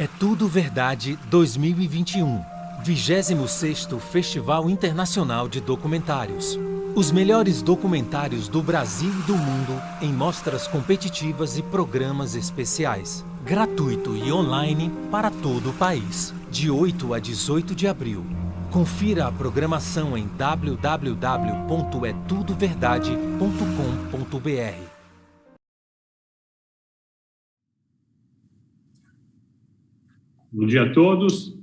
É Tudo Verdade 2021, 26º Festival Internacional de Documentários. Os melhores documentários do Brasil e do mundo em mostras competitivas e programas especiais. Gratuito e online para todo o país, de 8 a 18 de abril. Confira a programação em www.etudoverdade.com.br. Bom dia a todos,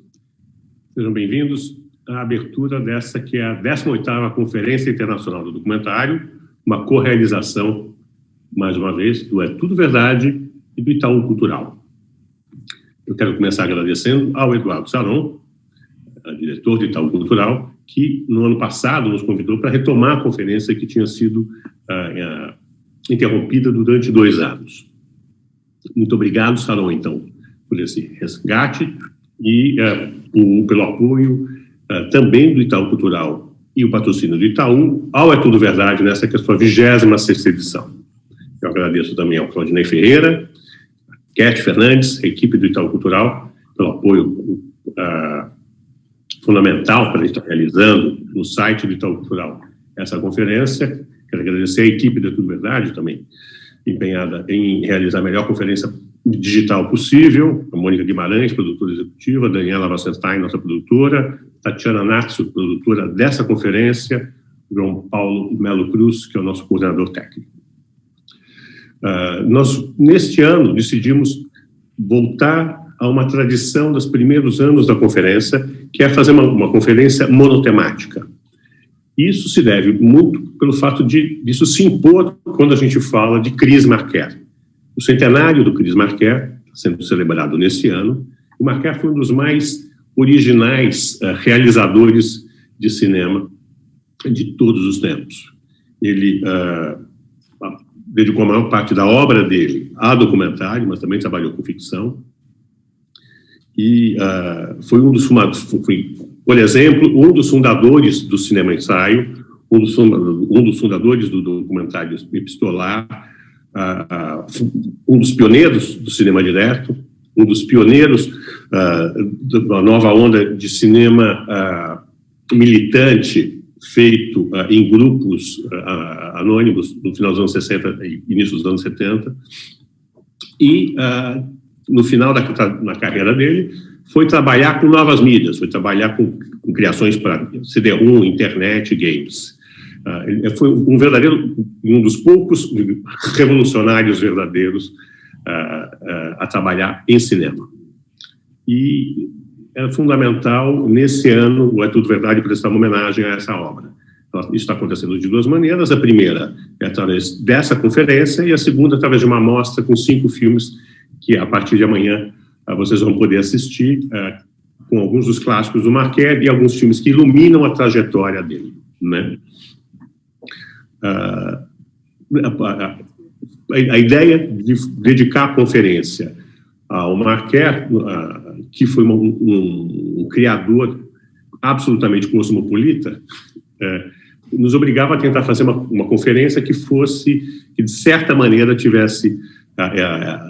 sejam bem-vindos à abertura dessa que é a 18ª Conferência Internacional do Documentário, uma co-realização, mais uma vez, do É Tudo Verdade e do Itaú Cultural. Eu quero começar agradecendo ao Eduardo Saron, diretor do Itaú Cultural, que no ano passado nos convidou para retomar a conferência que tinha sido interrompida durante 2 anos. Muito obrigado, Saron, então, por esse resgate e pelo apoio também do Itaú Cultural e o patrocínio do Itaú ao É Tudo Verdade nessa que é a sua 26ª edição. Eu agradeço também ao Claudinei Ferreira, Cat Fernandes, a equipe do Itaú Cultural, pelo apoio fundamental para a gente estar realizando no site do Itaú Cultural essa conferência. Quero agradecer a equipe do É Tudo Verdade também, empenhada em realizar a melhor conferência digital possível, a Mônica Guimarães, produtora executiva, a Daniela Wasserstein, nossa produtora, Tatiana Natsu, produtora dessa conferência, João Paulo Melo Cruz, que é o nosso coordenador técnico. Nós, neste ano, decidimos voltar a uma tradição dos primeiros anos da conferência, que é fazer uma conferência monotemática. Isso se deve muito pelo fato disso se impor quando a gente fala de Chris Marker. O centenário do Chris Marker, sendo celebrado nesse ano, o Marker foi um dos mais originais realizadores de cinema de todos os tempos. Ele dedicou a maior parte da obra dele a documentário, mas também trabalhou com ficção. E foi por exemplo, um dos fundadores do cinema ensaio, um dos fundadores do documentário epistolar, um dos pioneiros do cinema direto, um dos pioneiros da nova onda de cinema militante feito em grupos anônimos no final dos anos 60 e início dos anos 70. E, no final da carreira dele, foi trabalhar com novas mídias, foi trabalhar com criações para CD-ROM, internet, games. Ele foi um dos poucos revolucionários verdadeiros a trabalhar em cinema. E é fundamental, nesse ano, o É Tudo Verdade, prestar uma homenagem a essa obra. Isso está acontecendo de 2 maneiras. A primeira é através dessa conferência e a segunda através de uma mostra com 5 filmes que, a partir de amanhã, vocês vão poder assistir com alguns dos clássicos do Marker e alguns filmes que iluminam a trajetória dele, né? A ideia de dedicar a conferência ao Marker, que foi um criador absolutamente cosmopolita, nos obrigava a tentar fazer uma conferência que de certa maneira, tivesse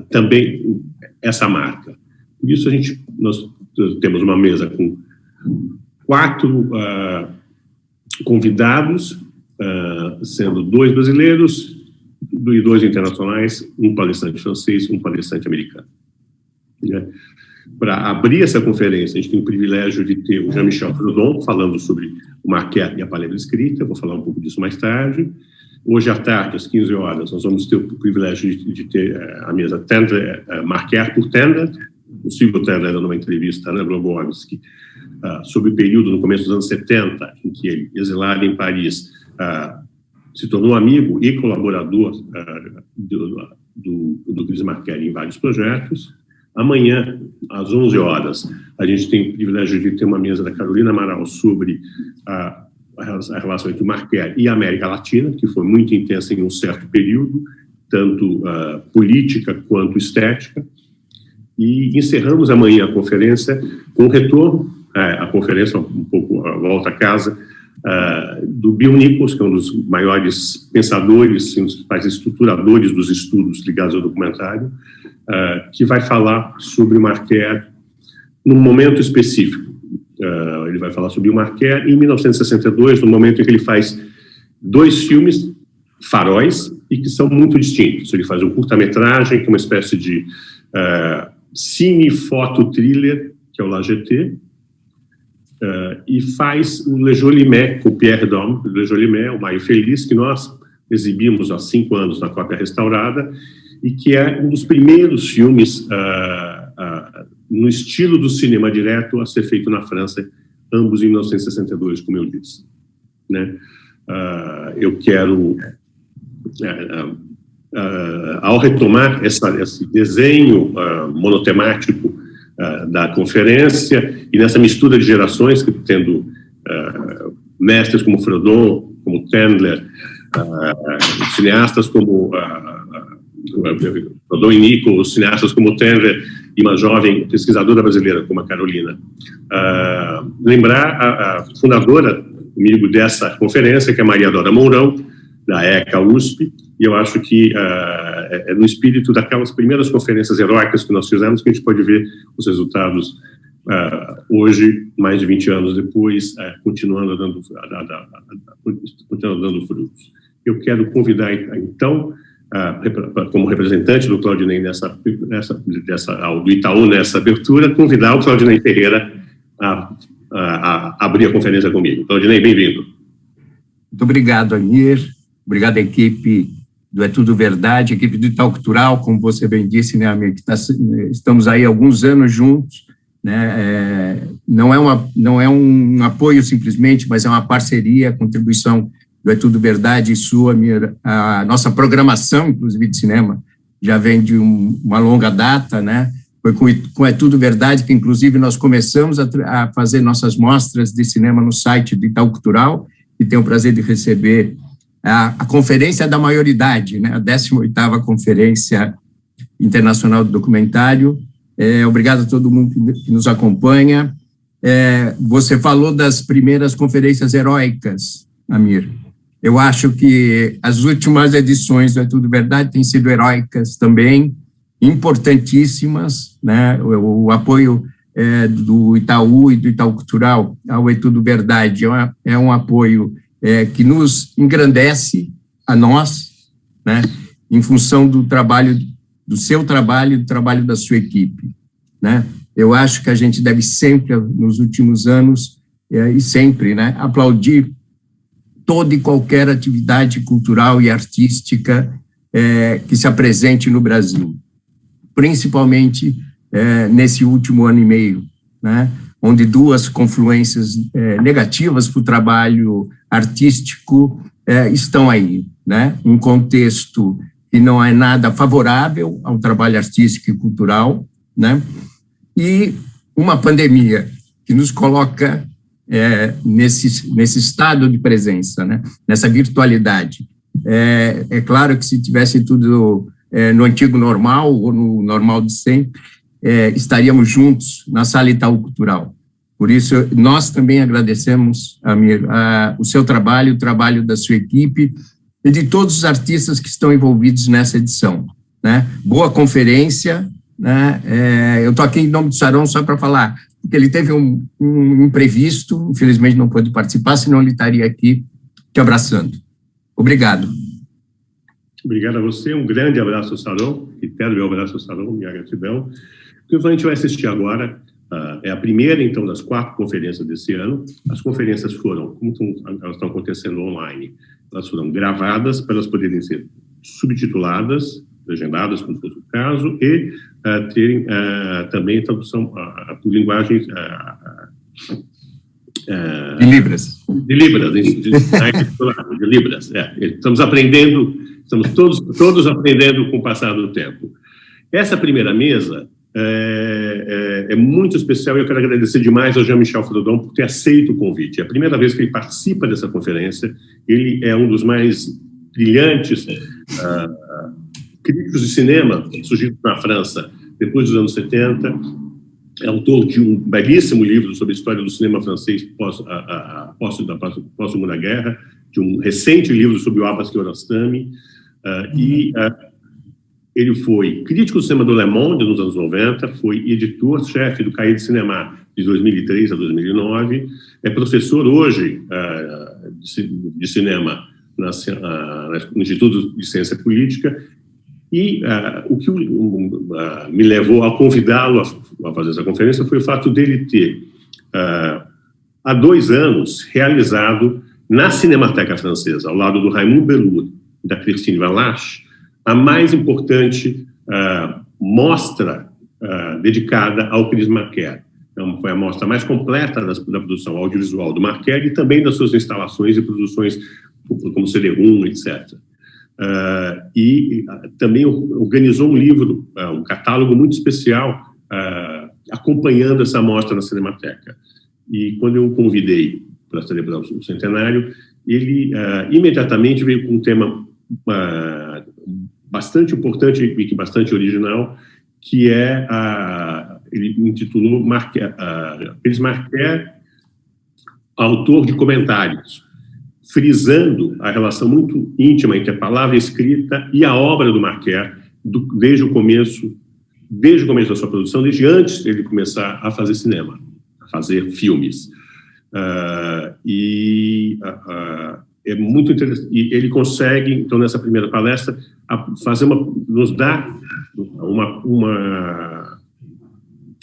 também essa marca. Por isso, nós temos uma mesa com 4 convidados, sendo 2 brasileiros e 2 internacionais, um palestrante francês e um palestrante americano. Para abrir essa conferência, a gente tem o privilégio de ter o Jean-Michel Proudhon falando sobre o Marker e a palavra escrita. Eu vou falar um pouco disso mais tarde. Hoje à tarde, às 15 horas, nós vamos ter o privilégio de ter a mesa Marker por Tender. O Silvio Tender dando uma entrevista na Globowski sobre o período no começo dos anos 70, em que ele, exilado em Paris, se tornou amigo e colaborador do Chris Marker em vários projetos. Amanhã, às 11 horas, a gente tem o privilégio de ter uma mesa da Carolina Amaral sobre a relação entre o Marker e a América Latina, que foi muito intensa em um certo período, tanto política quanto estética. E encerramos amanhã a conferência com o retorno, a conferência um pouco a volta a casa, do Bill Nichols, que é um dos maiores pensadores, um dos principais estruturadores dos estudos ligados ao documentário, que vai falar sobre o Marker num momento específico. Ele vai falar sobre o Marquet em 1962, no momento em que ele faz 2 filmes faróis e que são muito distintos. Ele faz um curta-metragem, que é uma espécie de cine-foto-thriller, que é o La Jetée, e faz o Le Jolimet, com o Pierre Domme, o Le Jolimet, o Maio Feliz, que nós exibimos há 5 anos na cópia restaurada, e que é um dos primeiros filmes no estilo do cinema direto a ser feito na França, ambos em 1962, como eu disse. Né? Eu quero, ao retomar esse desenho monotemático da conferência, e nessa mistura de gerações, tendo mestres como Frodon, como Tendler, cineastas como Frodon e Nico, cineastas como Tendler e uma jovem pesquisadora brasileira como a Carolina. Lembrar a fundadora comigo dessa conferência, que é Maria Dora Mourão, da ECA USP, e eu acho que é no espírito daquelas primeiras conferências heróicas que nós fizemos que a gente pode ver os resultados hoje, mais de 20 anos depois, continuando dando frutos. Eu quero convidar, então, como representante do Claudinei do Itaú nessa abertura, convidar o Claudinei Ferreira a abrir a conferência comigo. Claudinei, bem-vindo. Muito obrigado, Amir. Obrigado à equipe do É Tudo Verdade, equipe do Itaú Cultural, como você bem disse, né, Amir, que estamos aí há alguns anos juntos, né, não é um apoio simplesmente, mas é uma parceria, contribuição do É Tudo Verdade e sua, Amir. A nossa programação, inclusive, de cinema, já vem de uma longa data, né, foi com É Tudo Verdade que, inclusive, nós começamos a fazer nossas mostras de cinema no site do Itaú Cultural, e tenho o prazer de receber a Conferência da Maioridade, né, a 18ª Conferência Internacional do Documentário. Obrigado a todo mundo que nos acompanha. Você falou das primeiras conferências heróicas, Amir. Eu acho que as últimas edições do É Tudo Verdade têm sido heróicas também, importantíssimas, né? O apoio do Itaú e do Itaú Cultural ao É Tudo Verdade é um apoio que nos engrandece a nós, né, em função do trabalho, do seu trabalho e do trabalho da sua equipe, né? Eu acho que a gente deve sempre, nos últimos anos, e sempre, né, aplaudir toda e qualquer atividade cultural e artística que se apresente no Brasil, principalmente nesse último ano e meio, né, onde 2 confluências negativas para o trabalho artístico estão aí, né? Um contexto que não é nada favorável ao trabalho artístico e cultural, né? E uma pandemia que nos coloca nesse estado de presença, né? Nessa virtualidade. É claro que se tivesse tudo no antigo normal, ou no normal de sempre, estaríamos juntos na Sala Itaú Cultural. Por isso, nós também agradecemos, Amir, o seu trabalho, o trabalho da sua equipe e de todos os artistas que estão envolvidos nessa edição, né? Boa conferência, né? Eu estou aqui em nome do Saron só para falar, porque ele teve um imprevisto, infelizmente não pôde participar, senão ele estaria aqui te abraçando. Obrigado. Obrigado a você, um grande abraço ao Saron, reitero meu abraço ao Saron, minha gratidão. O que a gente vai assistir agora é a primeira, então, das 4 conferências desse ano. As conferências foram, como elas estão acontecendo online, elas foram gravadas para elas poderem ser subtituladas, legendadas, como fosse o caso, e terem também tradução por linguagens de Libras. De Libras. Estamos aprendendo, estamos todos aprendendo com o passar do tempo. Essa primeira mesa é muito especial e eu quero agradecer demais ao Jean-Michel Frodon por ter aceito o convite. É a primeira vez que ele participa dessa conferência. Ele é um dos mais brilhantes críticos de cinema surgidos na França depois dos anos 70. É autor de um belíssimo livro sobre a história do cinema francês pós-Segunda Guerra, de um recente livro sobre o Abbas Kiarostami, e Ele foi crítico do cinema do Le Monde nos anos 90, foi editor-chefe do Cahiers de Cinéma de 2003 a 2009, é professor hoje de cinema no Instituto de Ciência Política, e o que me levou a convidá-lo a fazer essa conferência foi o fato dele ter, há 2 anos, realizado na Cinemateca Francesa, ao lado do Raymond Bellour e da Christine Valache, a mais importante mostra dedicada ao Chris Marker. Então, foi a mostra mais completa da produção audiovisual do Marker e também das suas instalações e produções como CD-ROM, etc. E também organizou um livro, um catálogo muito especial, acompanhando essa mostra na Cinemateca. E quando eu o convidei para celebrar o centenário, ele imediatamente veio com um tema bastante importante e bastante original, que ele intitulou Chris Marker, autor de comentários, frisando a relação muito íntima entre a palavra escrita e a obra do Marker, desde o começo da sua produção, desde antes de ele começar a fazer cinema, a fazer filmes. É muito interessante. E ele consegue, então, nessa primeira palestra, nos dar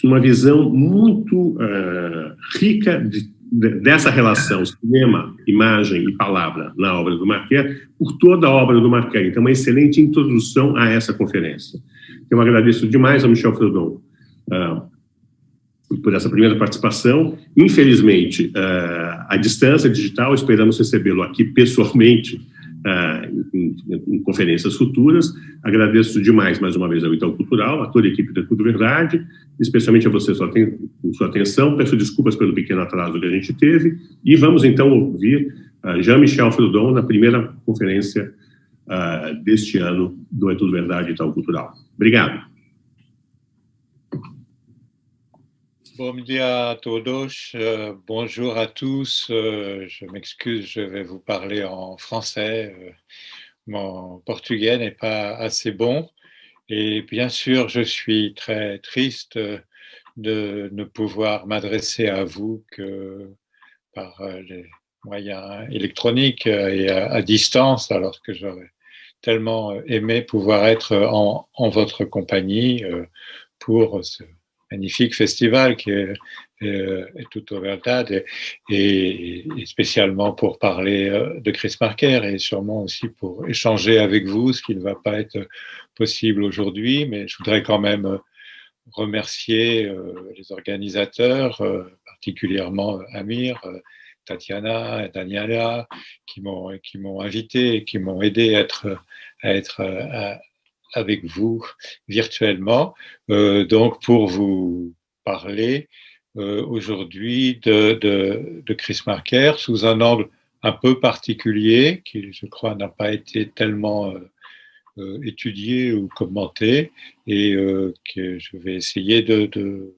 uma visão muito rica dessa relação cinema, imagem e palavra na obra do Marker, por toda a obra do Marker. Então, uma excelente introdução a essa conferência. Eu agradeço demais ao Michel Freudon por essa primeira participação. Infelizmente, à distância digital, esperamos recebê-lo aqui pessoalmente em conferências futuras. Agradeço demais, mais uma vez, ao Itaú Cultural, a toda a equipe da Tudo Verdade, especialmente a você, sua atenção. Peço desculpas pelo pequeno atraso que a gente teve. E vamos, então, ouvir Jean-Michel Freudon na primeira conferência deste ano do É Tudo Verdade Itaú Cultural. Obrigado. Bon dia à todos, bonjour à tous, je m'excuse, je vais vous parler en français, mon portugais n'est pas assez bon et bien sûr je suis très triste de ne pouvoir m'adresser à vous que par les moyens électroniques et à distance, alors que j'aurais tellement aimé pouvoir être en votre compagnie pour ce magnifique festival qui est Tutto Verdade et spécialement pour parler de Chris Marker et sûrement aussi pour échanger avec vous, ce qui ne va pas être possible aujourd'hui, mais je voudrais quand même remercier les organisateurs, particulièrement Amir, Tatiana, Daniela, qui m'ont invité et qui m'ont aidé à être avec vous virtuellement, donc pour vous parler aujourd'hui de Chris Marker sous un angle un peu particulier qui, je crois, n'a pas été tellement étudié ou commenté et que je vais essayer de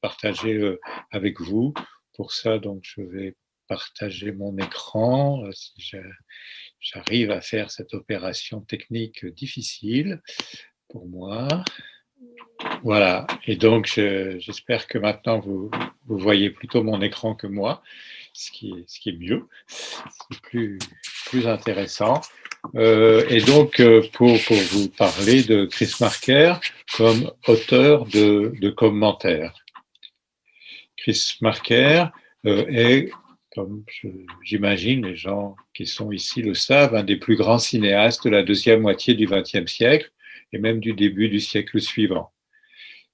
partager avec vous. Pour ça, donc, je vais partager mon écran si j'arrive à faire cette opération technique difficile pour moi. Voilà, et donc j'espère que maintenant vous voyez plutôt mon écran que moi, ce qui est mieux, c'est plus intéressant. Et donc pour vous parler de Chris Marker comme auteur de commentaires. Chris Marker est, comme j'imagine les gens qui sont ici le savent, un des plus grands cinéastes de la deuxième moitié du XXe siècle et même du début du siècle suivant.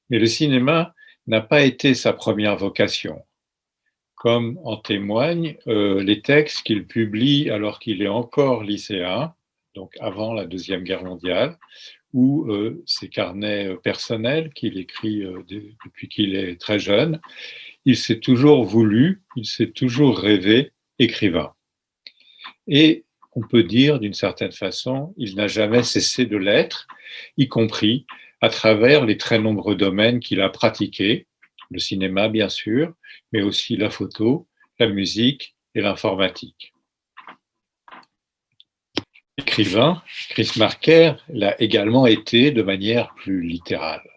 Mais le cinéma n'a pas été sa première vocation. Comme en témoignent les textes qu'il publie alors qu'il est encore lycéen, donc avant la Deuxième Guerre mondiale, ou ses carnets personnels qu'il écrit depuis qu'il est très jeune. Il s'est toujours voulu, il s'est toujours rêvé écrivain. Et on peut dire d'une certaine façon, il n'a jamais cessé de l'être, y compris à travers les très nombreux domaines qu'il a pratiqués, le cinéma bien sûr, mais aussi la photo, la musique et l'informatique. Écrivain, Chris Marker l'a également été de manière plus littérale.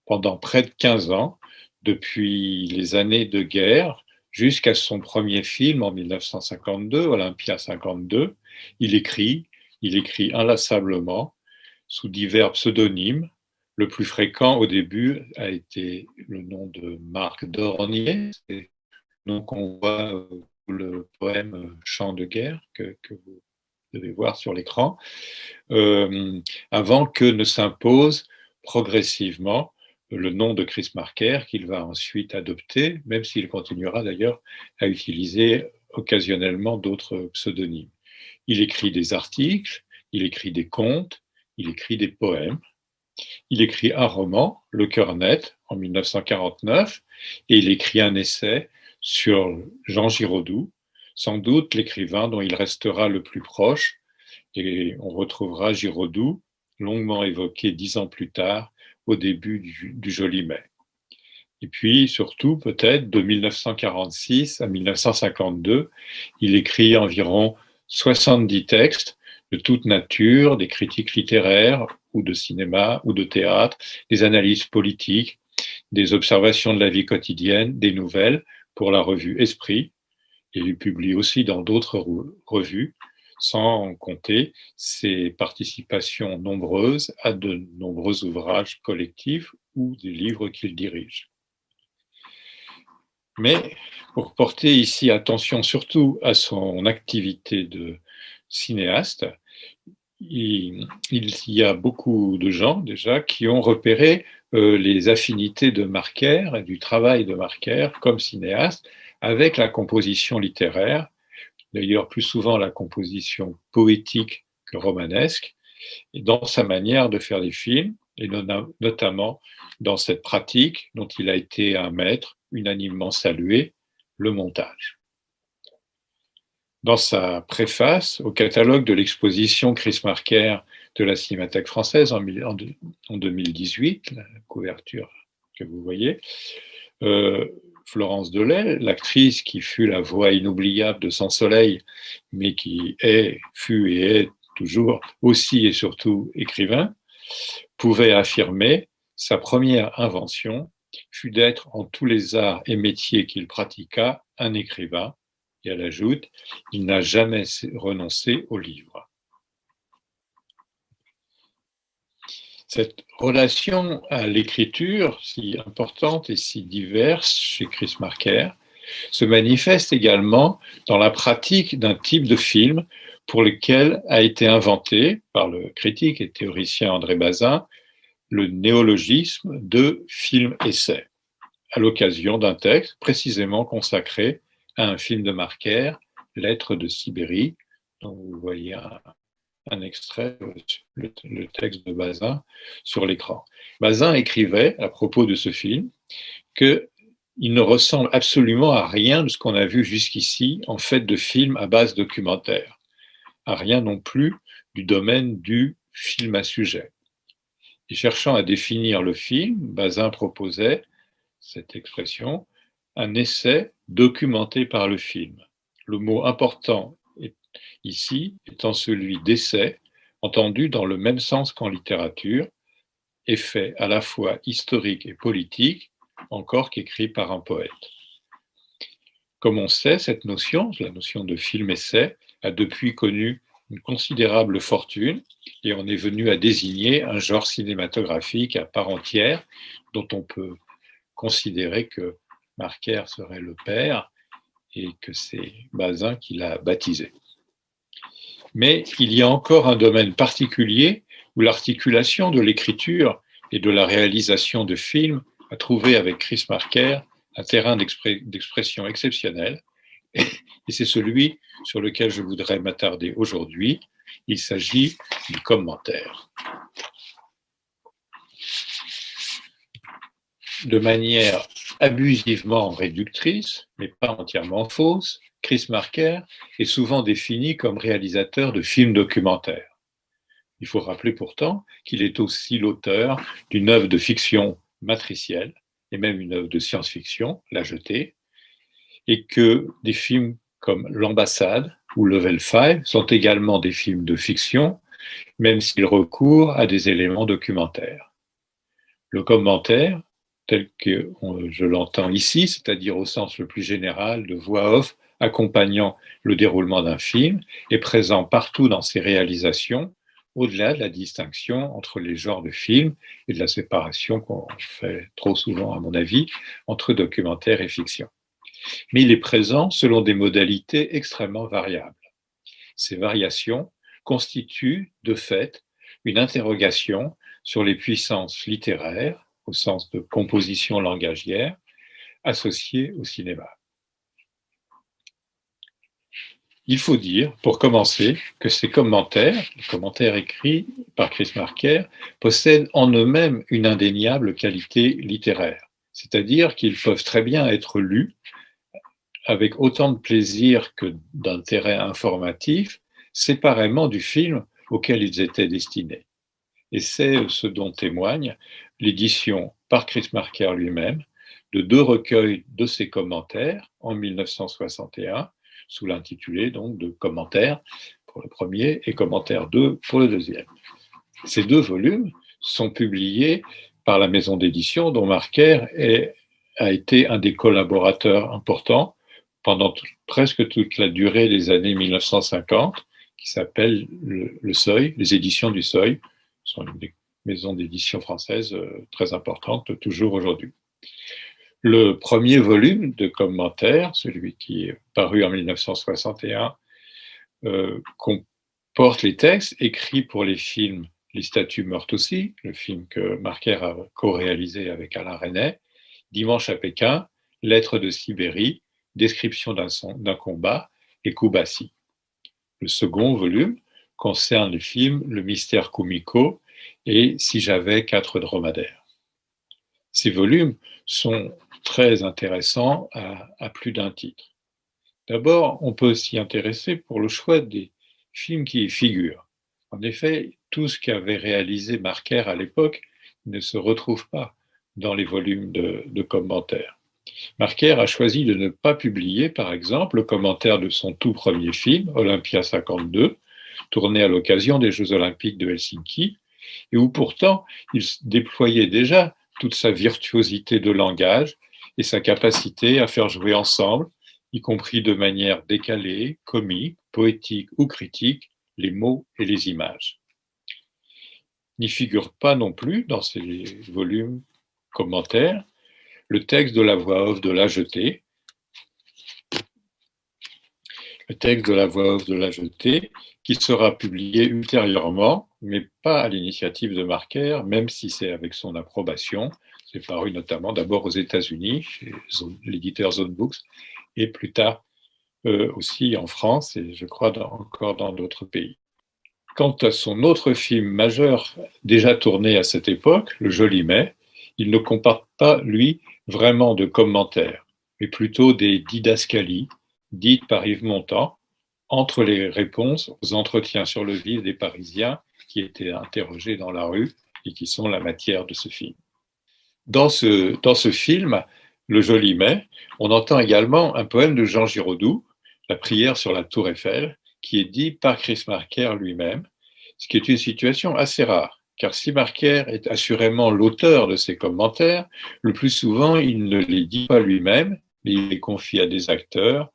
Pendant près de 15 ans, depuis les années de guerre jusqu'à son premier film en 1952, Olympia 52, il écrit inlassablement sous divers pseudonymes. Le plus fréquent au début a été le nom de Marc Dornier, c'est le nom qu'on voit dans le poème Chant de guerre que vous devez voir sur l'écran, avant que ne s'impose progressivement le nom de Chris Marker qu'il va ensuite adopter, même s'il continuera d'ailleurs à utiliser occasionnellement d'autres pseudonymes. Il écrit des articles, il écrit des contes, il écrit des poèmes. Il écrit un roman, Le cœur net, en 1949, et il écrit un essai sur Jean Giraudoux, sans doute l'écrivain dont il restera le plus proche, et on retrouvera Giraudoux longuement évoqué 10 ans plus tard, au début du Joli Mai. Et puis, surtout, peut-être, de 1946 à 1952, il écrit environ 70 textes de toute nature, des critiques littéraires ou de cinéma ou de théâtre, des analyses politiques, des observations de la vie quotidienne, des nouvelles pour la revue Esprit. Et il publie aussi dans d'autres revues, sans compter ses participations nombreuses à de nombreux ouvrages collectifs ou des livres qu'il dirige. Mais pour porter ici attention surtout à son activité de cinéaste, il y a beaucoup de gens déjà qui ont repéré les affinités de Marker et du travail de Marker comme cinéaste avec la composition littéraire, d'ailleurs plus souvent la composition poétique que romanesque, et dans sa manière de faire des films, et notamment dans cette pratique dont il a été un maître unanimement salué, le montage. Dans sa préface au catalogue de l'exposition Chris Marker de la Cinémathèque française en 2018, la couverture que vous voyez, Florence Delay, l'actrice qui fut la voix inoubliable de Sans Soleil, mais qui fut et est toujours aussi et surtout écrivain, pouvait affirmer sa première invention fut d'être en tous les arts et métiers qu'il pratiqua un écrivain. Et elle ajoute, il n'a jamais renoncé au livre. Cette relation à l'écriture, si importante et si diverse chez Chris Marker, se manifeste également dans la pratique d'un type de film pour lequel a été inventé par le critique et théoricien André Bazin le néologisme de film-essai, à l'occasion d'un texte précisément consacré à un film de Marker, Lettres de Sibérie, dont vous voyez un extrait, le texte de Bazin, sur l'écran. Bazin écrivait à propos de ce film qu'il ne ressemble absolument à rien de ce qu'on a vu jusqu'ici en fait de films à base documentaire, à rien non plus du domaine du film à sujet. Et cherchant à définir le film, Bazin proposait cette expression, un essai documenté par le film. Le mot important ici étant celui d'essai, entendu dans le même sens qu'en littérature, effet à la fois historique et politique, encore qu'écrit par un poète. Comme on sait, cette notion, la notion de film-essai, a depuis connu une considérable fortune et on est venu à désigner un genre cinématographique à part entière dont on peut considérer que Marker serait le père et que c'est Bazin qui l'a baptisé. Mais il y a encore un domaine particulier où l'articulation de l'écriture et de la réalisation de films a trouvé avec Chris Marker un terrain d'expression exceptionnel, et c'est celui sur lequel je voudrais m'attarder aujourd'hui. Il s'agit du commentaire. De manière abusivement réductrice, mais pas entièrement fausse, Chris Marker est souvent défini comme réalisateur de films documentaires. Il faut rappeler pourtant qu'il est aussi l'auteur d'une œuvre de fiction matricielle, et même une œuvre de science-fiction, La Jetée, et que des films comme L'Ambassade ou Level 5 sont également des films de fiction, même s'ils recourent à des éléments documentaires. Le commentaire, tel que je l'entends ici, c'est-à-dire au sens le plus général de voix off accompagnant le déroulement d'un film, est présent partout dans ses réalisations, au-delà de la distinction entre les genres de films et de la séparation qu'on fait trop souvent, à mon avis, entre documentaire et fiction. Mais il est présent selon des modalités extrêmement variables. Ces variations constituent, de fait, une interrogation sur les puissances littéraires, au sens de composition langagière, associées au cinéma. Il faut dire, pour commencer, que ces commentaires, les commentaires écrits par Chris Marker, possèdent en eux-mêmes une indéniable qualité littéraire, c'est-à-dire qu'ils peuvent très bien être lus avec autant de plaisir que d'intérêt informatif, séparément du film auquel ils étaient destinés. Et c'est ce dont témoigne l'édition par Chris Marker lui-même de 2 recueils de ses commentaires en 1961, sous l'intitulé donc de Commentaires pour le premier et Commentaires 2 pour le deuxième. Ces 2 volumes sont publiés par la maison d'édition dont Marker a été un des collaborateurs importants pendant presque toute la durée des années 1950, qui s'appelle le Seuil, les éditions du Seuil, sont des maisons d'édition françaises très importantes toujours aujourd'hui. Le premier volume de commentaires, celui qui est paru en 1961, comporte les textes écrits pour les films Les statues meurent aussi, le film que Marker a co-réalisé avec Alain Resnais, Dimanche à Pékin, Lettres de Sibérie, Description d'un combat et Kubasi. Le second volume concerne les films Le mystère Kumiko et Si j'avais 4 dromadaires. Ces volumes sont très intéressants à plus d'un titre. D'abord, on peut s'y intéresser pour le choix des films qui y figurent. En effet, tout ce qu'avait réalisé Marker à l'époque ne se retrouve pas dans les volumes de commentaires. Marker a choisi de ne pas publier, par exemple, le commentaire de son tout premier film, Olympia 52, tourné à l'occasion des Jeux Olympiques de Helsinki, et où pourtant il déployait déjà toute sa virtuosité de langage et sa capacité à faire jouer ensemble, y compris de manière décalée, comique, poétique ou critique, les mots et les images. N'y figure pas non plus dans ces volumes commentaires le texte de la voix off de La Jetée, qui sera publié ultérieurement, mais pas à l'initiative de Marker, même si c'est avec son approbation. C'est paru notamment d'abord aux États-Unis, chez l'éditeur Zone Books, et plus tard aussi en France, et je crois encore dans d'autres pays. Quant à son autre film majeur, déjà tourné à cette époque, Le Joli Mai, il ne comporte pas, lui, vraiment de commentaires, mais plutôt des didascalies, dites par Yves Montand, entre les réponses aux entretiens sur le vif des Parisiens qui étaient interrogés dans la rue et qui sont la matière de ce film. Dans ce film, Le Joli Mai, on entend également un poème de Jean Giraudoux, La prière sur la Tour Eiffel, qui est dit par Chris Marker lui-même, ce qui est une situation assez rare, car si Marker est assurément l'auteur de ces commentaires, le plus souvent il ne les dit pas lui-même, mais il les confie à des acteurs,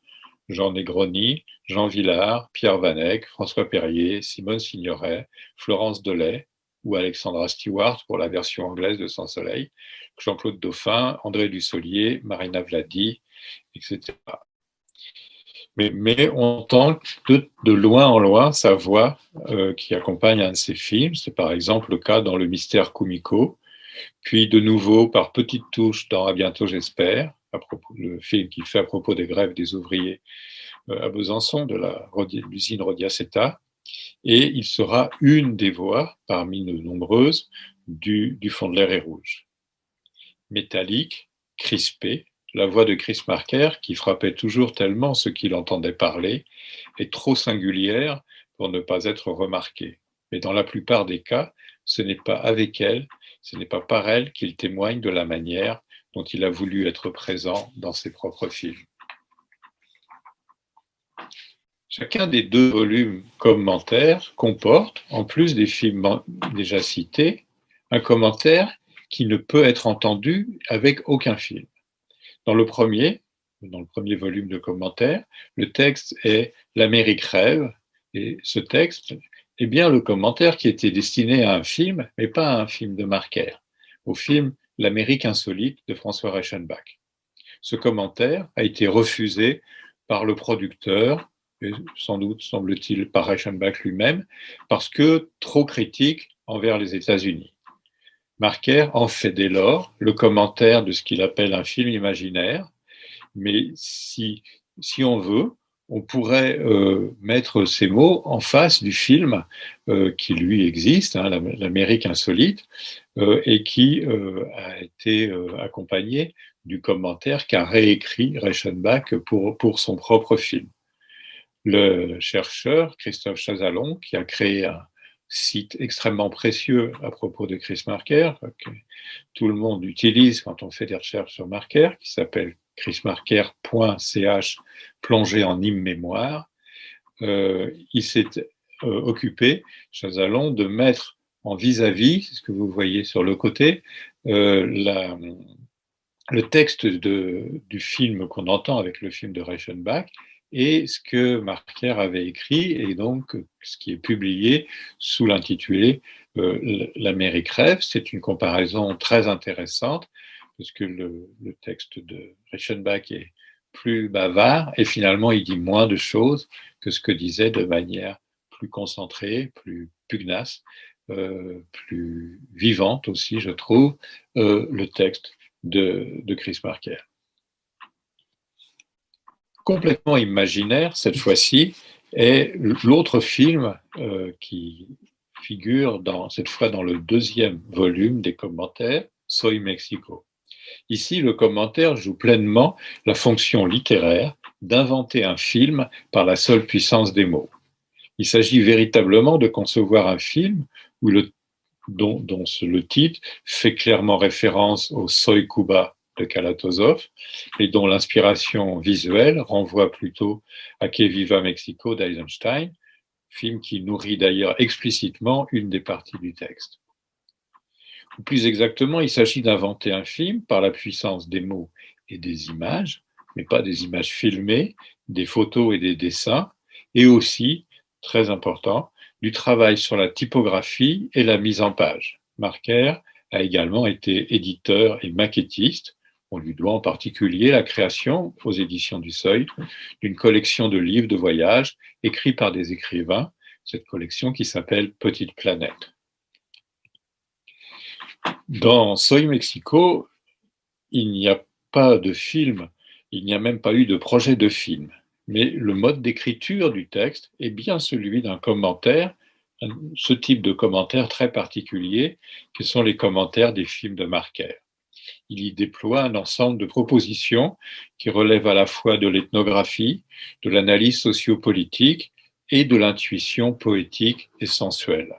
Jean Negroni, Jean Vilar, Pierre Vanek, François Perrier, Simone Signoret, Florence Delay ou Alexandra Stewart pour la version anglaise de Sans Soleil, Jean-Claude Dauphin, André Dussolier, Marina Vladi, etc. Mais on entend de loin en loin sa voix qui accompagne un de ces films. C'est par exemple le cas dans Le mystère Kumiko, puis de nouveau par petites touches dans À bientôt j'espère, le film qu'il fait à propos des grèves des ouvriers à Besançon, de l'usine Rodiaceta, et il sera une des voix, parmi de nombreuses, du Fond de l'air est rouge. Métallique, crispée, la voix de Chris Marker, qui frappait toujours tellement ceux qui l'entendaient parler, est trop singulière pour ne pas être remarquée. Mais dans la plupart des cas, ce n'est pas avec elle, ce n'est pas par elle qu'il témoigne de la manière dont il a voulu être présent dans ses propres films. Chacun des deux volumes commentaires comporte, en plus des films déjà cités, un commentaire qui ne peut être entendu avec aucun film. Dans le premier volume de commentaires, le texte est L'Amérique rêve, et ce texte est bien le commentaire qui était destiné à un film, mais pas à un film de Marker, au film L'Amérique insolite de François Reichenbach. Ce commentaire a été refusé par le producteur, et sans doute, semble-t-il, par Reichenbach lui-même, parce que trop critique envers les États-Unis. Marker en fait dès lors le commentaire de ce qu'il appelle un film imaginaire, mais si on veut, on pourrait mettre ces mots en face du film qui lui existe, hein, l'Amérique insolite, et qui a été accompagné du commentaire qu'a réécrit Reichenbach pour son propre film. Le chercheur Christophe Chazalon, qui a créé un site extrêmement précieux à propos de Chris Marker, que tout le monde utilise quand on fait des recherches sur Marker, qui s'appelle chrismarker.ch plongé en immémoire, il s'est occupé, Chazalon, de mettre en vis-à-vis, c'est ce que vous voyez sur le côté, le texte du film qu'on entend avec le film de Reichenbach et ce que Marker avait écrit, et donc ce qui est publié sous l'intitulé L'Amérique rêve. C'est une comparaison très intéressante, parce que le texte de Reichenbach est plus bavard, et finalement il dit moins de choses que ce que disait de manière plus concentrée, plus pugnace, plus vivante aussi, je trouve, le texte de Chris Marker. Complètement imaginaire, cette fois-ci, est l'autre film qui figure cette fois dans le deuxième volume des commentaires, Soy Mexico. Ici, le commentaire joue pleinement la fonction littéraire d'inventer un film par la seule puissance des mots. Il s'agit véritablement de concevoir un film dont le titre fait clairement référence au Soy Cuba de Kalatozov, et dont l'inspiration visuelle renvoie plutôt à Que Viva Mexico d'Eisenstein, film qui nourrit d'ailleurs explicitement une des parties du texte. Ou plus exactement, il s'agit d'inventer un film par la puissance des mots et des images, mais pas des images filmées, des photos et des dessins, et aussi, très important, du travail sur la typographie et la mise en page. Marker a également été éditeur et maquettiste. On lui doit en particulier la création, aux éditions du Seuil, d'une collection de livres de voyage écrits par des écrivains, cette collection qui s'appelle Petite Planète. Dans Soy Mexico, il n'y a pas de film, il n'y a même pas eu de projet de film, mais le mode d'écriture du texte est bien celui d'un commentaire, ce type de commentaire très particulier, que sont les commentaires des films de Marker. Il y déploie un ensemble de propositions qui relèvent à la fois de l'ethnographie, de l'analyse sociopolitique et de l'intuition poétique et sensuelle.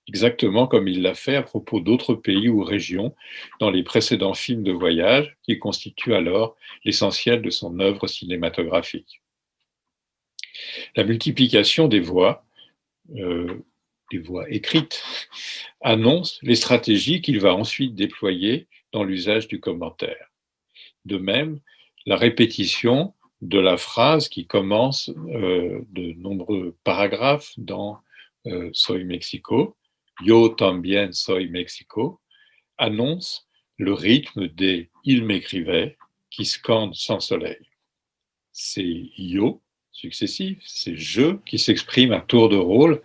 Exactement comme il l'a fait à propos d'autres pays ou régions dans les précédents films de voyage qui constituent alors l'essentiel de son œuvre cinématographique. La multiplication des voix écrites, annonce les stratégies qu'il va ensuite déployer dans l'usage du commentaire. De même, la répétition de la phrase qui commence de nombreux paragraphes dans Soy Mexico, Yo también soy Mexico, annonce le rythme des Il m'écrivait qui scandent sans soleil. C'est yo successif, c'est je qui s'exprime à tour de rôle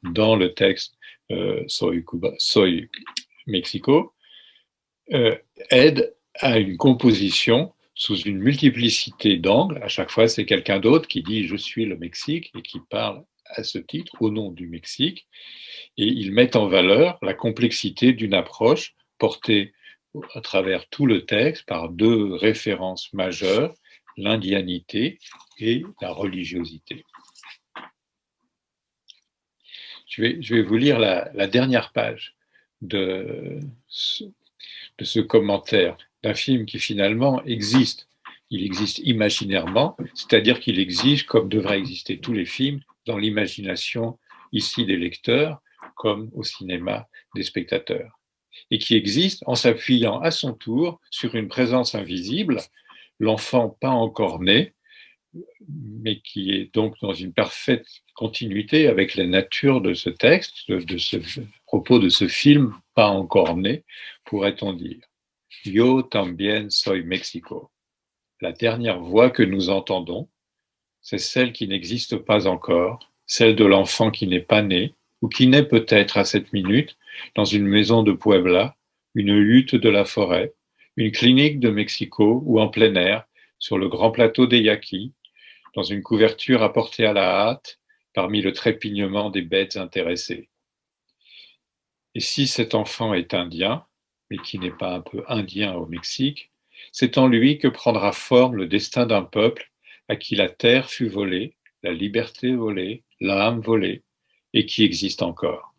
dans le texte Soy Mexico, aide à une composition sous une multiplicité d'angles. À chaque fois, c'est quelqu'un d'autre qui dit « Je suis le Mexique » et qui parle à ce titre au nom du Mexique. Et il met en valeur la complexité d'une approche portée à travers tout le texte par deux références majeures, l'indianité et la religiosité. Je vais vous lire la dernière page de ce commentaire d'un film qui finalement existe il existe imaginairement, c'est-à-dire qu'il existe comme devraient exister tous les films dans l'imagination ici des lecteurs comme au cinéma des spectateurs, et qui existe en s'appuyant à son tour sur une présence invisible, l'enfant pas encore né, mais qui est donc dans une parfaite continuité avec la nature de ce texte, de ce propos de ce film pas encore né, pourrait-on dire. Yo también soy Mexico. La dernière voix que nous entendons, c'est celle qui n'existe pas encore, celle de l'enfant qui n'est pas né, ou qui naît peut-être à cette minute dans une maison de Puebla, une hutte de la forêt, une clinique de Mexico ou en plein air, sur le grand plateau des Yaquis, dans une couverture apportée à la hâte parmi le trépignement des bêtes intéressées. Et si cet enfant est indien, mais qui n'est pas un peu indien au Mexique, c'est en lui que prendra forme le destin d'un peuple à qui la terre fut volée, la liberté volée, l'âme volée, et qui existe encore.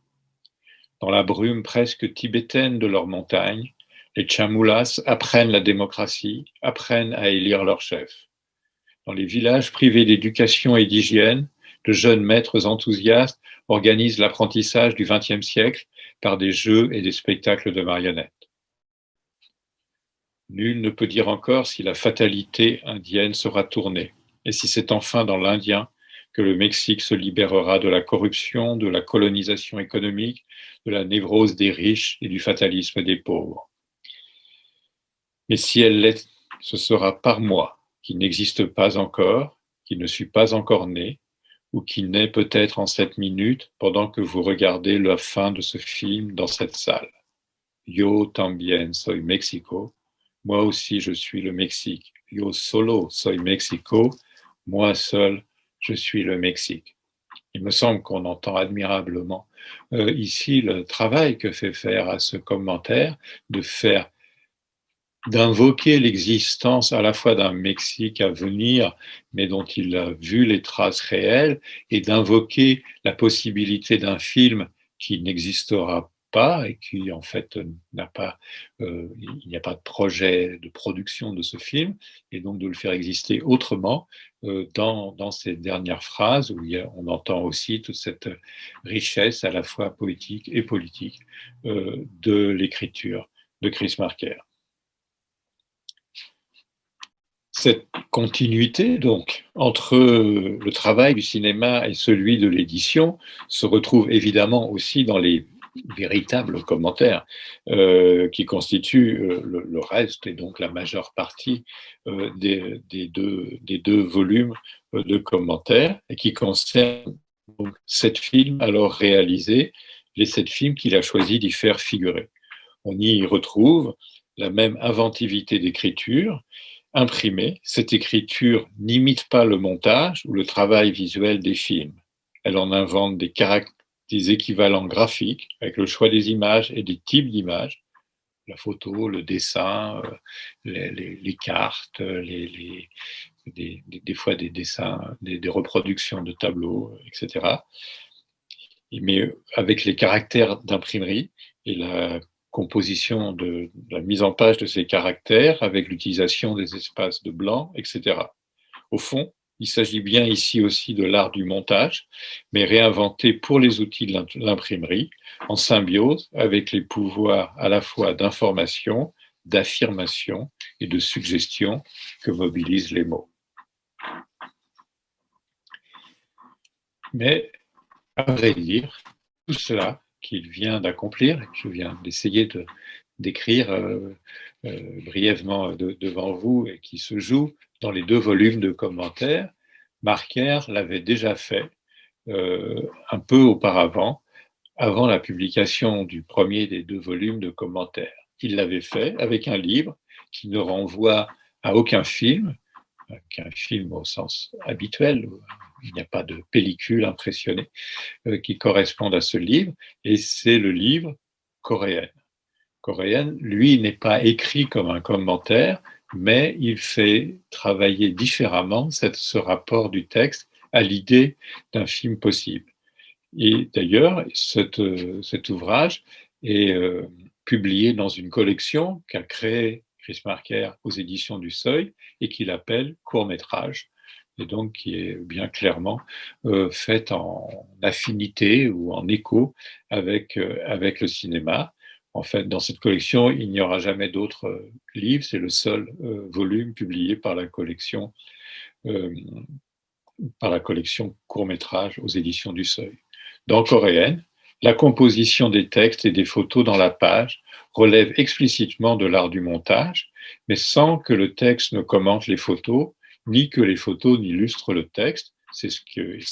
Dans la brume presque tibétaine de leurs montagnes, les Chamoulas apprennent la démocratie, apprennent à élire leur chef. Dans les villages privés d'éducation et d'hygiène, de jeunes maîtres enthousiastes organisent l'apprentissage du XXe siècle par des jeux et des spectacles de marionnettes. Nul ne peut dire encore si la fatalité indienne sera tournée, et si c'est enfin dans l'Indien que le Mexique se libérera de la corruption, de la colonisation économique, de la névrose des riches et du fatalisme des pauvres. Mais si elle l'est, ce sera par moi, qui n'existe pas encore, qui ne suis pas encore né, ou qui naît peut-être en cette minute pendant que vous regardez la fin de ce film dans cette salle. Yo también soy Mexico. Moi aussi je suis le Mexique. Yo solo soy Mexico. Moi seul, je suis le Mexique. Il me semble qu'on entend admirablement ici le travail que fait faire à ce commentaire, d'invoquer l'existence à la fois d'un Mexique à venir, mais dont il a vu les traces réelles, et d'invoquer la possibilité d'un film qui n'existera pas et qui en fait n'a pas, il n'y a pas de projet de production de ce film, et donc de le faire exister autrement dans ces dernières phrases où on entend aussi toute cette richesse à la fois poétique et politique de l'écriture de Chris Marker. Cette continuité, donc, entre le travail du cinéma et celui de l'édition se retrouve évidemment aussi dans les véritables commentaires qui constituent le reste et donc la majeure partie des deux volumes de commentaires et qui concernent donc 7 films alors réalisés, les 7 films qu'il a choisi d'y faire figurer. On y retrouve la même inventivité d'écriture, imprimée. Cette écriture n'imite pas le montage ou le travail visuel des films. Elle en invente des équivalents graphiques avec le choix des images et des types d'images, la photo, le dessin, les cartes, des fois des dessins, des reproductions de tableaux, etc. Mais avec les caractères d'imprimerie et la composition de la mise en page de ces caractères avec l'utilisation des espaces de blanc, etc. Au fond, il s'agit bien ici aussi de l'art du montage, mais réinventé pour les outils de l'imprimerie, en symbiose avec les pouvoirs à la fois d'information, d'affirmation et de suggestion que mobilisent les mots. Mais, à vrai dire, tout cela qu'il vient d'accomplir, je viens d'essayer de décrire brièvement devant vous et qui se joue dans les 2 volumes de commentaires, Marker l'avait déjà fait un peu auparavant, avant la publication du premier des 2 volumes de commentaires. Il l'avait fait avec un livre qui ne renvoie à aucun film au sens habituel, il n'y a pas de pellicule impressionnée qui correspondent à ce livre, et c'est le livre Coréenne. Coréenne, lui, n'est pas écrit comme un commentaire, mais il fait travailler différemment ce rapport du texte à l'idée d'un film possible. Et d'ailleurs, cet ouvrage est publié dans une collection qu'a créée Chris Marker, aux éditions du Seuil, et qu'il appelle court-métrage, et donc qui est bien clairement faite en affinité ou en écho avec le cinéma. En fait, dans cette collection, il n'y aura jamais d'autres livres, c'est le seul volume publié par la collection court-métrage aux éditions du Seuil. Dans Coréenne, la composition des textes et des photos dans la page relève explicitement de l'art du montage, mais sans que le texte ne commente les photos, ni que les photos n'illustrent le texte. C'est ce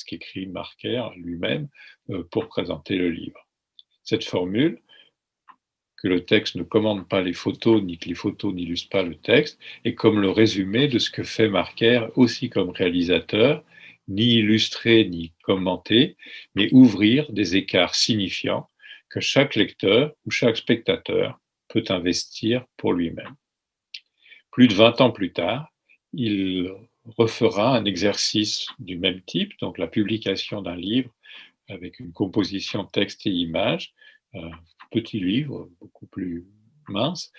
qu'écrit Marker lui-même pour présenter le livre. Cette formule, que le texte ne commande pas les photos, ni que les photos n'illustrent pas le texte, est comme le résumé de ce que fait Marker aussi comme réalisateur, ni illustrer ni commenter, mais ouvrir des écarts signifiants que chaque lecteur ou chaque spectateur peut investir pour lui-même. Plus de 20 ans plus tard, il refera un exercice du même type, donc la publication d'un livre avec une composition texte et image, un petit livre beaucoup plus mince,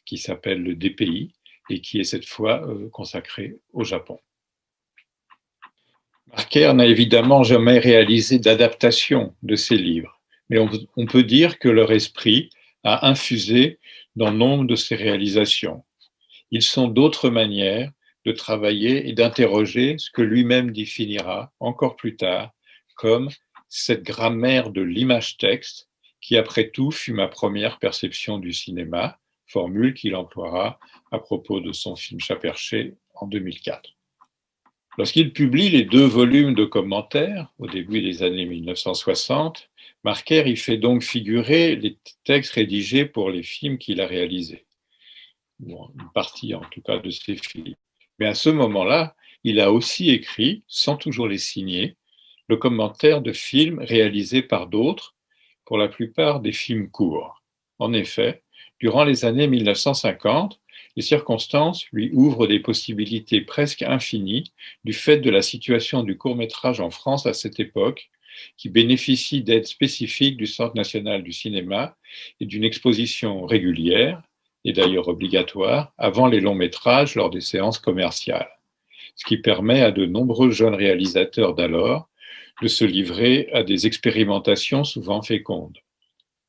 qui s'appelle le DPI et qui est cette fois consacré au Japon. Marker n'a évidemment jamais réalisé d'adaptation de ses livres, mais on peut dire que leur esprit a infusé dans nombre de ses réalisations. Ils sont d'autres manières de travailler et d'interroger ce que lui-même définira encore plus tard comme cette grammaire de l'image-texte qui, après tout, fut ma première perception du cinéma, formule qu'il emploiera à propos de son film Chat perché en 2004. Lorsqu'il publie les 2 volumes de commentaires, au début des années 1960, Marker y fait donc figurer les textes rédigés pour les films qu'il a réalisés. Bon, une partie en tout cas de ses films. Mais à ce moment-là, il a aussi écrit, sans toujours les signer, le commentaire de films réalisés par d'autres, pour la plupart des films courts. En effet, durant les années 1950, les circonstances lui ouvrent des possibilités presque infinies du fait de la situation du court-métrage en France à cette époque, qui bénéficie d'aides spécifiques du Centre national du cinéma et d'une exposition régulière, et d'ailleurs obligatoire, avant les longs métrages lors des séances commerciales, ce qui permet à de nombreux jeunes réalisateurs d'alors de se livrer à des expérimentations souvent fécondes.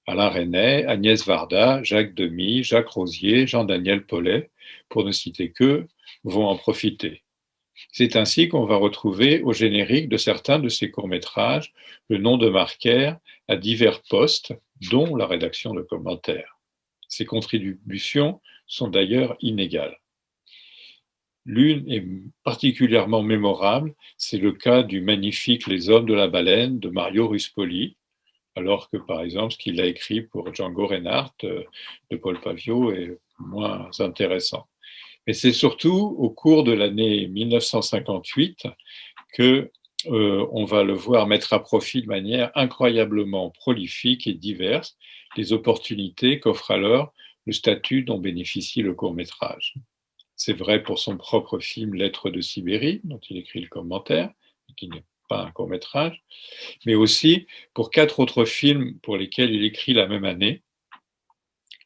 Alain Resnais, Agnès Varda, Jacques Demy, Jacques Rosier, Jean-Daniel Paulet, pour ne citer qu'eux, vont en profiter. C'est ainsi qu'on va retrouver au générique de certains de ces courts-métrages le nom de Marker à divers postes, dont la rédaction de commentaires. Ces contributions sont d'ailleurs inégales. L'une est particulièrement mémorable, c'est le cas du magnifique Les Hommes de la Baleine de Mario Ruspoli, alors que par exemple ce qu'il a écrit pour Django Reinhardt de Paul Paviot est moins intéressant. Mais c'est surtout au cours de l'année 1958 que on va le voir mettre à profit de manière incroyablement prolifique et diverse les opportunités qu'offre alors le statut dont bénéficie le court-métrage. C'est vrai pour son propre film Lettres de Sibérie, dont il écrit le commentaire, qui n'est pas un court-métrage, mais aussi pour 4 autres films pour lesquels il écrit la même année: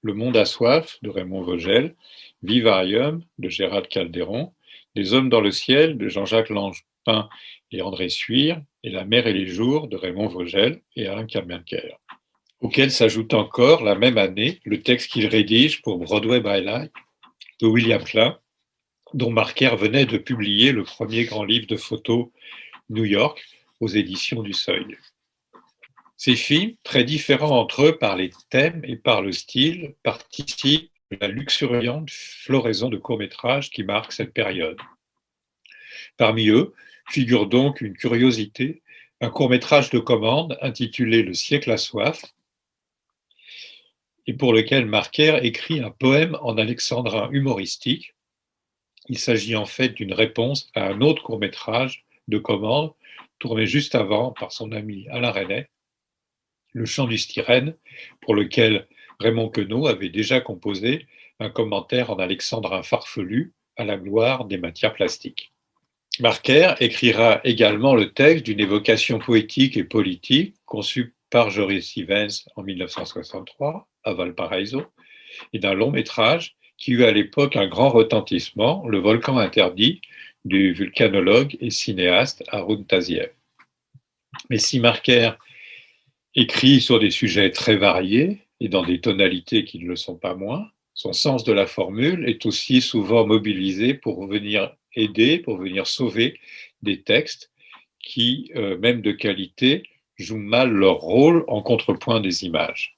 Le Monde a soif de Raymond Vogel, Vivarium de Gérald Calderon, Les Hommes dans le ciel de Jean-Jacques Langepin et André Suire, et La mer et les jours de Raymond Vogel et Alain Kalmenker, auquel s'ajoute encore la même année le texte qu'il rédige pour Broadway by Light de William Klein, dont Marker venait de publier le premier grand livre de photos New York aux éditions du Seuil. Ces films, très différents entre eux par les thèmes et par le style, participent de la luxuriante floraison de courts-métrages qui marque cette période. Parmi eux figure donc une curiosité, un court-métrage de commande intitulé Le siècle a soif, et pour lequel Marker écrit un poème en alexandrin humoristique. Il s'agit en fait d'une réponse à un autre court-métrage de commande tourné juste avant par son ami Alain Resnais, Le chant du styrène, pour lequel Raymond Queneau avait déjà composé un commentaire en alexandrin farfelu à la gloire des matières plastiques. Marker écrira également le texte d'une évocation poétique et politique conçue par Joris Ivens en 1963 à Valparaiso, et d'un long métrage qui eut à l'époque un grand retentissement, Le volcan interdit, du volcanologue et cinéaste Haroun Taziev. Mais si Marker écrit sur des sujets très variés et dans des tonalités qui ne le sont pas moins, son sens de la formule est aussi souvent mobilisé pour venir aider, pour venir sauver des textes qui, même de qualité, jouent mal leur rôle en contrepoint des images.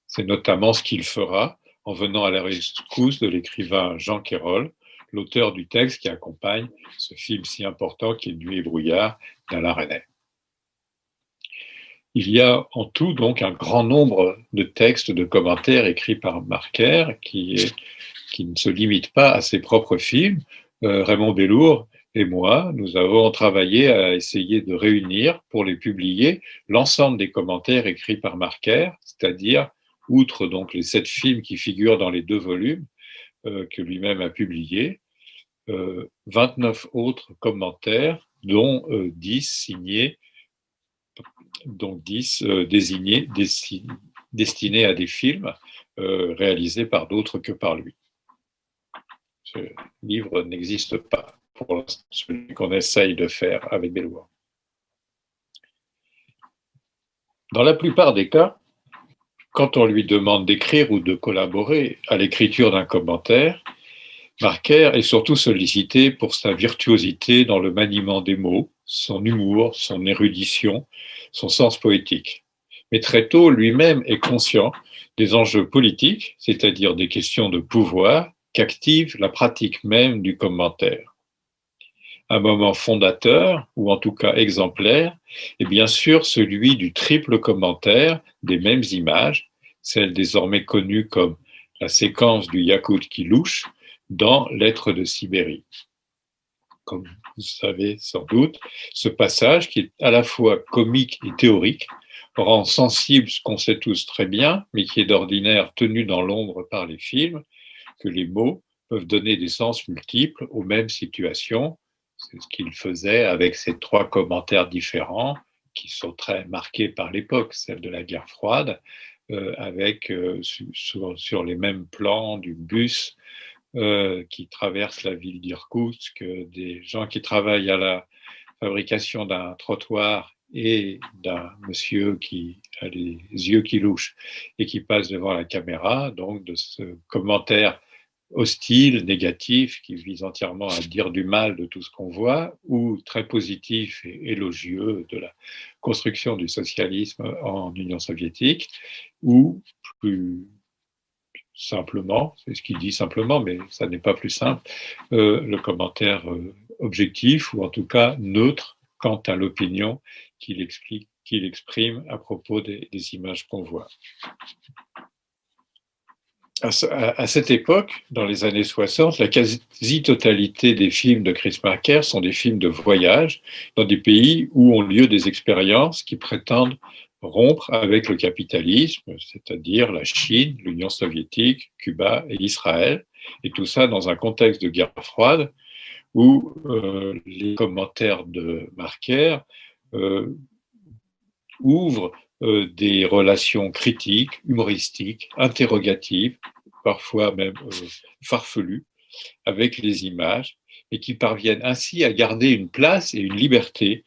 C'est notamment ce qu'il fera en venant à la rescousse de l'écrivain Jean Quérol, l'auteur du texte qui accompagne ce film si important qui est Nuit et brouillard d'Alain Resnais. Il y a en tout donc un grand nombre de textes, de commentaires écrits par Marker qui ne se limitent pas à ses propres films. Raymond Bellour et moi, nous avons travaillé à essayer de réunir pour les publier l'ensemble des commentaires écrits par Marker, c'est-à-dire, outre donc les 7 films qui figurent dans les 2 volumes que lui-même a publiés, 29 autres commentaires, dont 10 signés, donc 10 désignés, destinés à des films réalisés par d'autres que par lui. Ce livre n'existe pas pour l'instant, celui qu'on essaye de faire avec Bellour. Dans la plupart des cas, quand on lui demande d'écrire ou de collaborer à l'écriture d'un commentaire, Marker est surtout sollicité pour sa virtuosité dans le maniement des mots, son humour, son érudition, son sens poétique. Mais très tôt, lui-même est conscient des enjeux politiques, c'est-à-dire des questions de pouvoir, qu'active la pratique même du commentaire. Un moment fondateur, ou en tout cas exemplaire, est bien sûr celui du triple commentaire des mêmes images, celle désormais connue comme la séquence du Yakout qui louche dans Lettres de Sibérie. Comme vous savez sans doute, ce passage, qui est à la fois comique et théorique, rend sensible ce qu'on sait tous très bien, mais qui est d'ordinaire tenu dans l'ombre par les films, que les mots peuvent donner des sens multiples aux mêmes situations. C'est ce qu'il faisait avec ces 3 commentaires différents qui sont très marqués par l'époque, celle de la guerre froide, avec sur les mêmes plans du bus qui traverse la ville d'Irkoutsk, des gens qui travaillent à la fabrication d'un trottoir et d'un monsieur qui a les yeux qui louchent et qui passe devant la caméra, donc de ce commentaire hostile, négatif, qui vise entièrement à dire du mal de tout ce qu'on voit, ou très positif et élogieux de la construction du socialisme en Union soviétique, ou plus simplement, c'est ce qu'il dit simplement, mais ça n'est pas plus simple, le commentaire objectif, ou en tout cas neutre, quant à l'opinion qu'il exprime à propos des images qu'on voit. À cette époque, dans les années 60, la quasi-totalité des films de Chris Marker sont des films de voyage dans des pays où ont lieu des expériences qui prétendent rompre avec le capitalisme, c'est-à-dire la Chine, l'Union soviétique, Cuba et Israël, et tout ça dans un contexte de guerre froide où les commentaires de Marker ouvrent des relations critiques, humoristiques, interrogatives, parfois même farfelues, avec les images, et qui parviennent ainsi à garder une place et une liberté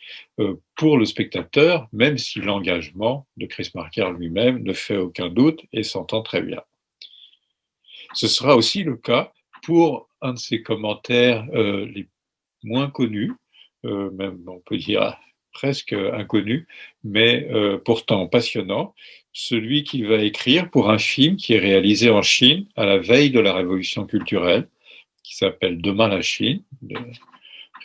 pour le spectateur, même si l'engagement de Chris Marker lui-même ne fait aucun doute et s'entend très bien. Ce sera aussi le cas pour un de ses commentaires les moins connus, même on peut dire presque inconnu, mais pourtant passionnant, celui qu'il va écrire pour un film qui est réalisé en Chine à la veille de la révolution culturelle, qui s'appelle Demain la Chine, de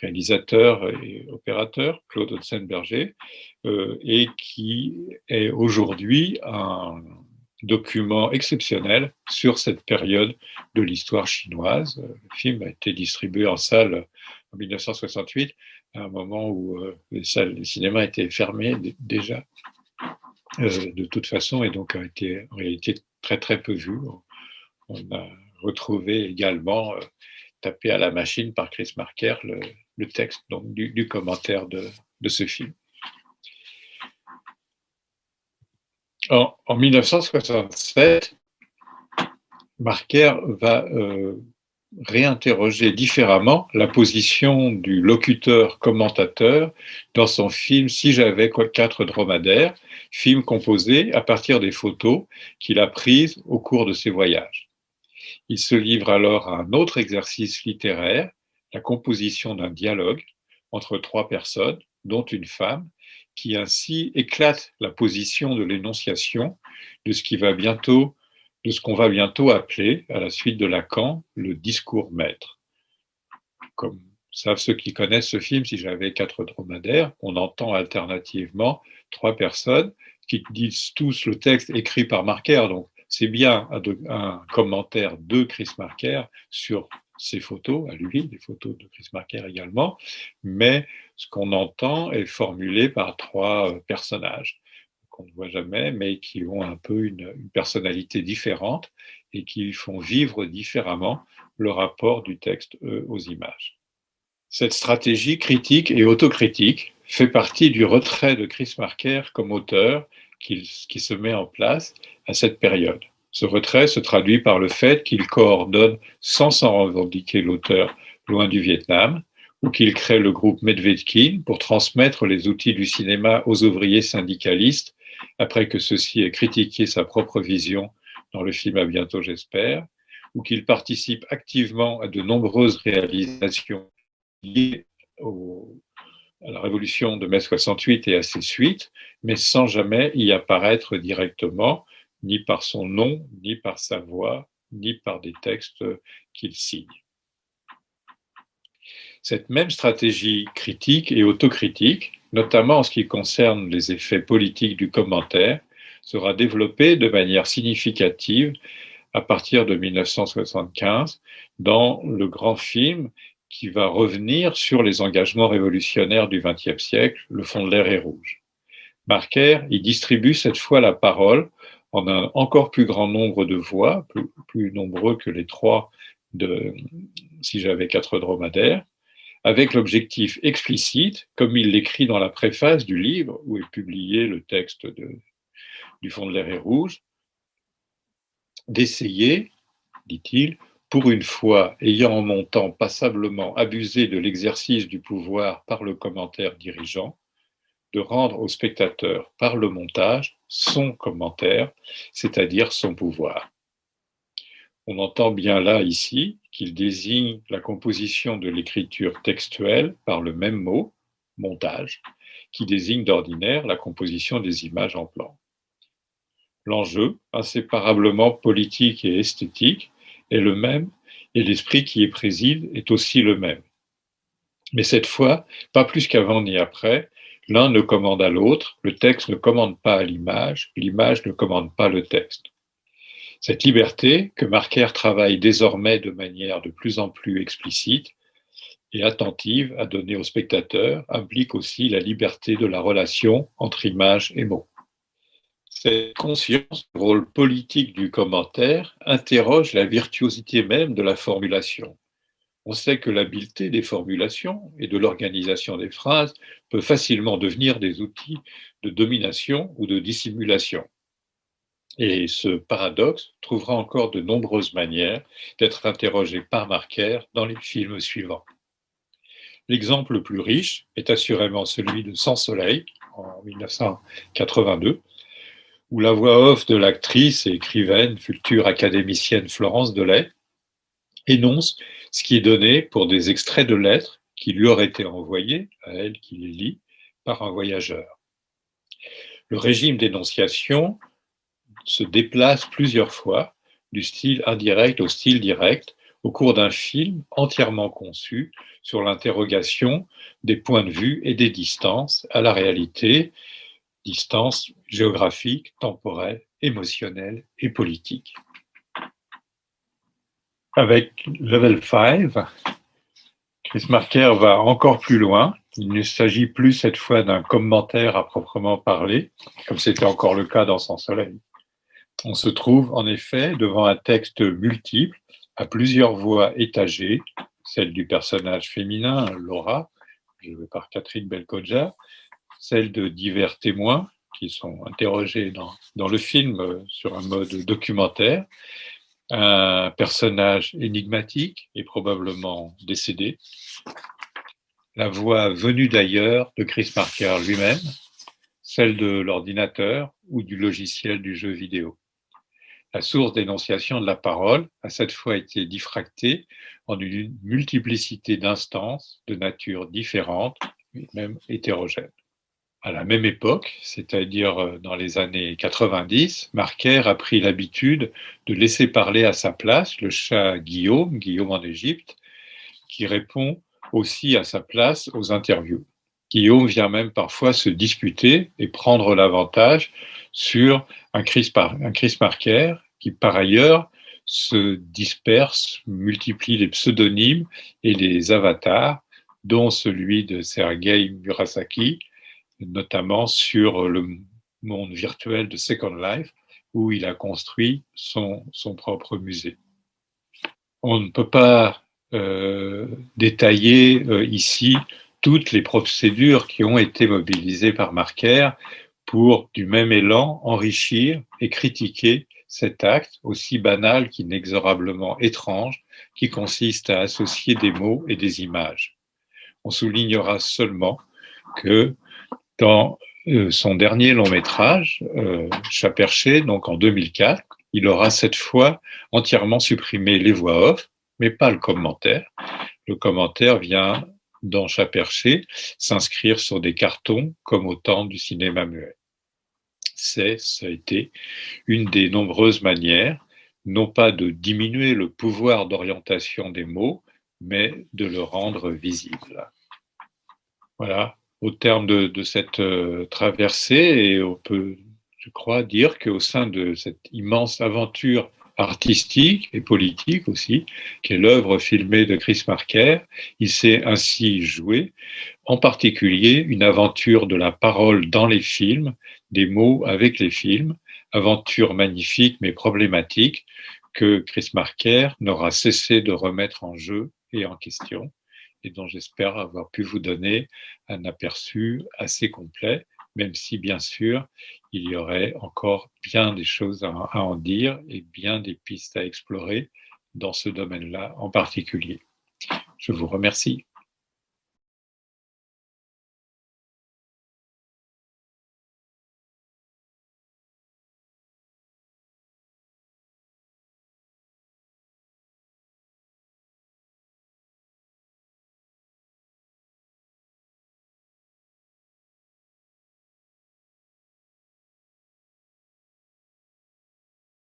réalisateur et opérateur Claude Hotzenberger, et qui est aujourd'hui un document exceptionnel sur cette période de l'histoire chinoise. Le film a été distribué en salle en 1968, à un moment où les cinémas étaient fermés déjà de toute façon, et donc a été en réalité très très peu vu. On a retrouvé également tapé à la machine par Chris Marker le texte donc, du commentaire de ce film. En 1967, Marker va réinterroger différemment la position du locuteur-commentateur dans son film Si j'avais 4 dromadaires, film composé à partir des photos qu'il a prises au cours de ses voyages. Il se livre alors à un autre exercice littéraire, la composition d'un dialogue entre 3 personnes, dont une femme, qui ainsi éclate la position de l'énonciation de ce qu'on va bientôt appeler, à la suite de Lacan, le discours maître. Comme savent ceux qui connaissent ce film, Si j'avais 4 dromadaires, on entend alternativement 3 personnes qui disent tous le texte écrit par Marker, donc c'est bien un commentaire de Chris Marker sur ses photos, à lui, des photos de Chris Marker également, mais ce qu'on entend est formulé par 3 personnages qu'on ne voit jamais, mais qui ont un peu une personnalité différente et qui font vivre différemment le rapport du texte aux images. Cette stratégie critique et autocritique fait partie du retrait de Chris Marker comme auteur qui se met en place à cette période. Ce retrait se traduit par le fait qu'il coordonne, sans s'en revendiquer l'auteur, loin du Vietnam, ou qu'il crée le groupe Medvedkin pour transmettre les outils du cinéma aux ouvriers syndicalistes, après que ceux-ci aient critiqué sa propre vision dans le film À bientôt, j'espère, ou qu'il participe activement à de nombreuses réalisations liées à la révolution de mai 68 et à ses suites, mais sans jamais y apparaître directement, ni par son nom, ni par sa voix, ni par des textes qu'il signe. Cette même stratégie critique et autocritique, notamment en ce qui concerne les effets politiques du commentaire, sera développée de manière significative à partir de 1975 dans le grand film qui va revenir sur les engagements révolutionnaires du XXe siècle, Le fond de l'air est rouge. Marker y distribue cette fois la parole en un encore plus grand nombre de voix, plus nombreux que les 3 de Si j'avais 4 dromadaires, avec l'objectif explicite, comme il l'écrit dans la préface du livre où est publié le texte du fond de l'air est rouge, d'essayer, dit-il, pour une fois ayant en mon temps passablement abusé de l'exercice du pouvoir par le commentaire dirigeant, de rendre au spectateur par le montage son commentaire, c'est-à-dire son pouvoir. On entend bien là, ici, qu'il désigne la composition de l'écriture textuelle par le même mot, montage, qui désigne d'ordinaire la composition des images en plan. L'enjeu, inséparablement politique et esthétique, est le même et l'esprit qui y préside est aussi le même. Mais cette fois, pas plus qu'avant ni après, l'un ne commande à l'autre, le texte ne commande pas à l'image, l'image ne commande pas le texte. Cette liberté, que Marker travaille désormais de manière de plus en plus explicite et attentive à donner au spectateur, implique aussi la liberté de la relation entre image et mots. Cette conscience du rôle politique du commentaire interroge la virtuosité même de la formulation. On sait que l'habileté des formulations et de l'organisation des phrases peut facilement devenir des outils de domination ou de dissimulation. Et ce paradoxe trouvera encore de nombreuses manières d'être interrogé par Marker dans les films suivants. L'exemple le plus riche est assurément celui de Sans soleil, en 1982, où la voix off de l'actrice et écrivaine, future académicienne Florence Delay, énonce ce qui est donné pour des extraits de lettres qui lui auraient été envoyés, à elle qui les lit, par un voyageur. Le régime d'énonciation se déplace plusieurs fois du style indirect au style direct au cours d'un film entièrement conçu sur l'interrogation des points de vue et des distances à la réalité, distances géographiques, temporelles, émotionnelles et politiques. Avec Level 5, Chris Marker va encore plus loin. Il ne s'agit plus cette fois d'un commentaire à proprement parler, comme c'était encore le cas dans Sans soleil. On se trouve en effet devant un texte multiple, à plusieurs voix étagées, celle du personnage féminin, Laura, jouée par Catherine Belcoja, celle de divers témoins qui sont interrogés dans le film sur un mode documentaire, un personnage énigmatique et probablement décédé, la voix venue d'ailleurs de Chris Marker lui-même, celle de l'ordinateur ou du logiciel du jeu vidéo. La source d'énonciation de la parole a cette fois été diffractée en une multiplicité d'instances de nature différente, et même hétérogène. À la même époque, c'est-à-dire dans les années 90, Marker a pris l'habitude de laisser parler à sa place le chat Guillaume, Guillaume en Égypte, qui répond aussi à sa place aux interviews. Guillaume vient même parfois se disputer et prendre l'avantage sur un Chris Marker qui, par ailleurs, se disperse, multiplie les pseudonymes et les avatars, dont celui de Sergei Murasaki, notamment sur le monde virtuel de Second Life, où il a construit son propre musée. On ne peut pas détailler ici toutes les procédures qui ont été mobilisées par Marker pour, du même élan, enrichir et critiquer cet acte aussi banal qu'inexorablement étrange qui consiste à associer des mots et des images. On soulignera seulement que dans son dernier long métrage, Chat perché, donc en 2004, il aura cette fois entièrement supprimé les voix off, mais pas le commentaire. Le commentaire vient, dans Chat perché, s'inscrire sur des cartons comme au temps du cinéma muet. Ça a été une des nombreuses manières, non pas de diminuer le pouvoir d'orientation des mots, mais de le rendre visible. Voilà, au terme de cette traversée, et on peut, je crois, dire qu'au sein de cette immense aventure artistique et politique aussi, qui est l'œuvre filmée de Chris Marker, il s'est ainsi joué, en particulier, une aventure de la parole dans les films, des mots avec les films, aventure magnifique mais problématique que Chris Marker n'aura cessé de remettre en jeu et en question, et dont j'espère avoir pu vous donner un aperçu assez complet, même si, bien sûr, il y aurait encore bien des choses à en dire et bien des pistes à explorer dans ce domaine-là en particulier. Je vous remercie.